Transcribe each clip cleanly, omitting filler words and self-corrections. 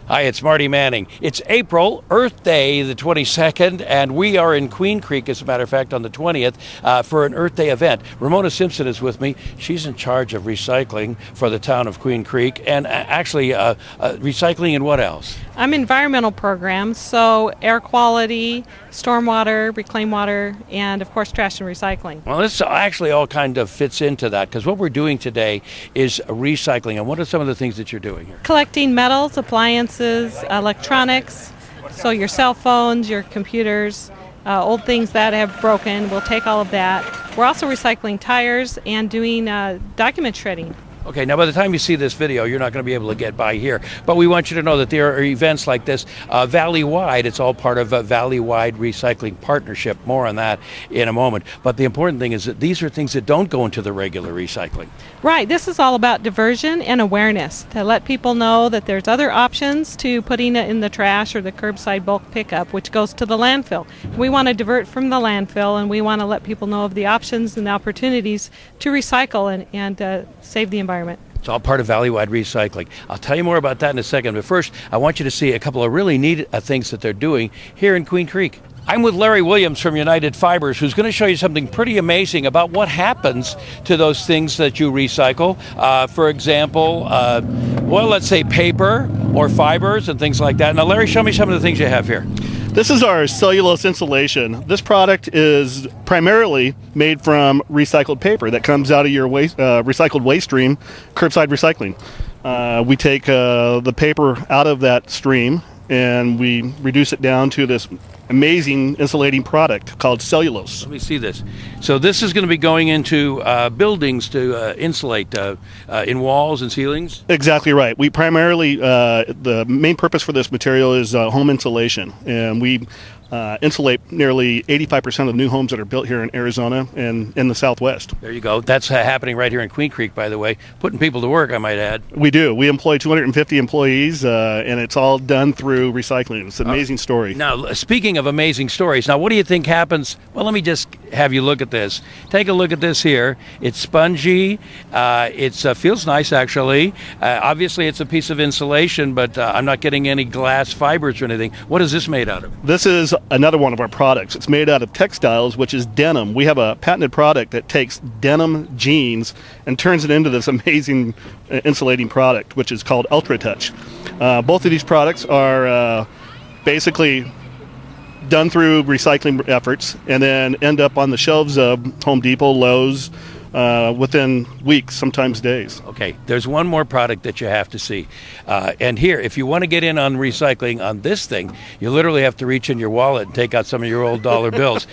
Hi, it's Marty Manning. It's April, Earth Day, the 22nd, and we are in Queen Creek, as a matter of fact, on the 20th for an Earth Day event. Ramona Simpson is with me. She's in charge of recycling for the town of Queen Creek, and actually recycling and what else? I'm environmental programs, so air quality, stormwater, reclaimed water, and of course trash and recycling. Well, this actually all kind of fits into that, because what we're doing today is recycling. And what are some of the things that you're doing here? Collecting metals, appliances, electronics, so your cell phones, your computers, old things that have broken, we'll take all of that. We're also recycling tires and doing document shredding. Okay, now by the time you see this video, you're not going to be able to get by here. But we want you to know that there are events like this, Valleywide. It's all part of a Valleywide Recycling Partnership. More on that in a moment. But the important thing is that these are things that don't go into the regular recycling. Right, this is all about diversion and awareness, to let people know that there's other options to putting it in the trash or the curbside bulk pickup, which goes to the landfill. We want to divert from the landfill, and we want to let people know of the options and the opportunities to recycle and save the environment. It's all part of Valleywide Recycling. I'll tell you more about that in a second, but first I want you to see a couple of really neat things that they're doing here in Queen Creek. I'm with Larry Williams from United Fibers, who's going to show you something pretty amazing about what happens to those things that you recycle. For example, well, let's say paper or fibers and things like that. Now, Larry, show me some of the things you have here. This is our cellulose insulation. This product is primarily made from recycled paper that comes out of your recycled waste stream, curbside recycling. We take the paper out of that stream and we reduce it down to this amazing insulating product called cellulose. Let me see this. So this is going to be going into buildings to insulate in walls and ceilings? Exactly right. We primarily, the main purpose for this material is home insulation, and we insulate nearly 85% of new homes that are built here in Arizona and in the Southwest. There you go. That's happening right here in Queen Creek, by the way. Putting people to work, I might add. We do. We employ 250 employees, and it's all done through recycling. It's an amazing story. Now, speaking of amazing stories, now what do you think happens? Well, let me just have you look at this. Take a look at this here. It's spongy. It feels nice, actually. Obviously, it's a piece of insulation, but I'm not getting any glass fibers or anything. What is this made out of? This is another one of our products. It's made out of textiles, which is denim. We have a patented product that takes denim jeans and turns it into this amazing insulating product, which is called Ultra Touch. Both of these products are basically done through recycling efforts and then end up on the shelves of Home Depot, Lowe's, within weeks, sometimes days. Okay, there's one more product that you have to see. And here, if you want to get in on recycling on this thing, you literally have to reach in your wallet and take out some of your old dollar bills.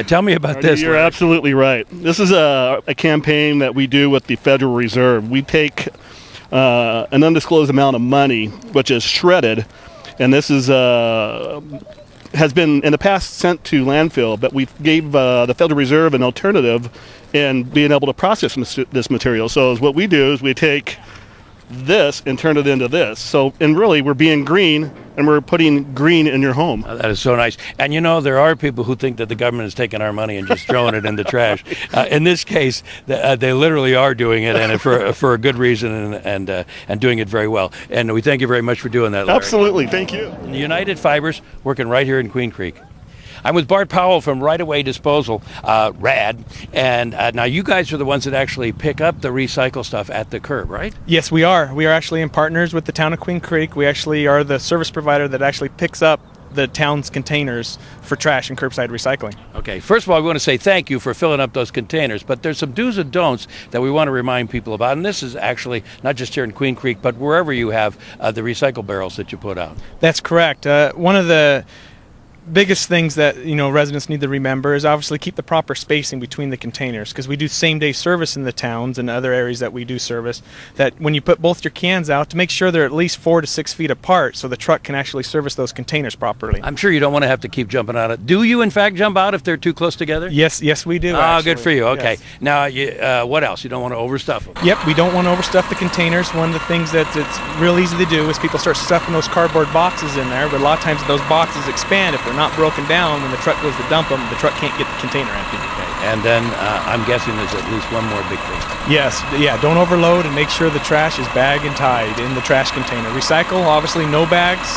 Tell me about this. You're absolutely right. This is a campaign that we do with the Federal Reserve. We take an undisclosed amount of money, which is shredded, and this is has been in the past sent to landfill, but we gave the Federal Reserve an alternative in being able to process this material. So what we do is we take this and turn it into this. So, and really we're being green, and we're putting green in your home. Oh, that is so nice. And you know, there are people who think that the government is taking our money and just throwing it in the trash. In this case, they literally are doing it, and for a good reason, and doing it very well. And we thank you very much for doing that, Larry. Absolutely, thank you. United Fibers, working right here in Queen Creek. I'm with Bart Powell from Right Away Disposal, RAD, and now you guys are the ones that actually pick up the recycle stuff at the curb, right? Yes, we are. We are actually in partners with the town of Queen Creek. We actually are the service provider that actually picks up the town's containers for trash and curbside recycling. Okay, first of all, we want to say thank you for filling up those containers, but there's some do's and don'ts that we want to remind people about, and this is actually not just here in Queen Creek, but wherever you have the recycle barrels that you put out. That's correct. One of the biggest things that residents need to remember is obviously keep the proper spacing between the containers, because we do same-day service in the towns and other areas that we do service, that when you put both your cans out, to make sure they're at least 4 to 6 feet apart so the truck can actually service those containers properly. I'm sure you don't want to have to keep jumping out. Do you in fact jump out if they're too close together? Yes, we do. Oh, good for you. Okay. Yes. Now, what else? You don't want to overstuff them. Yep, we don't want to overstuff the containers. One of the things that it's real easy to do is people start stuffing those cardboard boxes in there, but a lot of times those boxes expand if they're not broken down. When the truck goes to dump them, the truck can't get the container empty. Okay. And then I'm guessing there's at least one more big thing. Yes, yeah, don't overload and make sure the trash is bagged and tied in the trash container. Recycle, obviously no bags,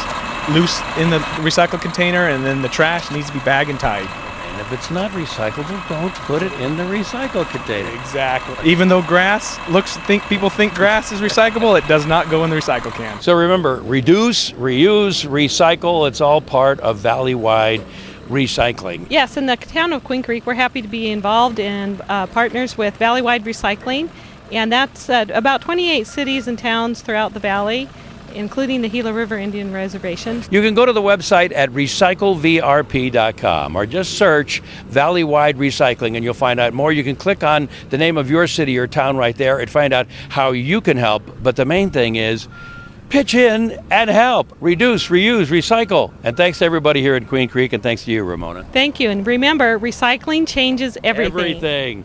loose in the recycle container, and then the trash needs to be bagged and tied. And if it's not recyclable, don't put it in the recycle container. Exactly. Even though people think grass is recyclable, it does not go in the recycle can. So remember, reduce, reuse, recycle. It's all part of Valleywide recycling. Yes, in the town of Queen Creek, we're happy to be involved in partners with Valleywide Recycling, and that's about 28 cities and towns throughout the valley, including the Gila River Indian Reservation. You can go to the website at recyclevrp.com or just search Valleywide Recycling and you'll find out more. You can click on the name of your city or town right there and find out how you can help. But the main thing is pitch in and help. Reduce, reuse, recycle. And thanks to everybody here in Queen Creek, and thanks to you, Ramona. Thank you, and remember, recycling changes everything. Everything.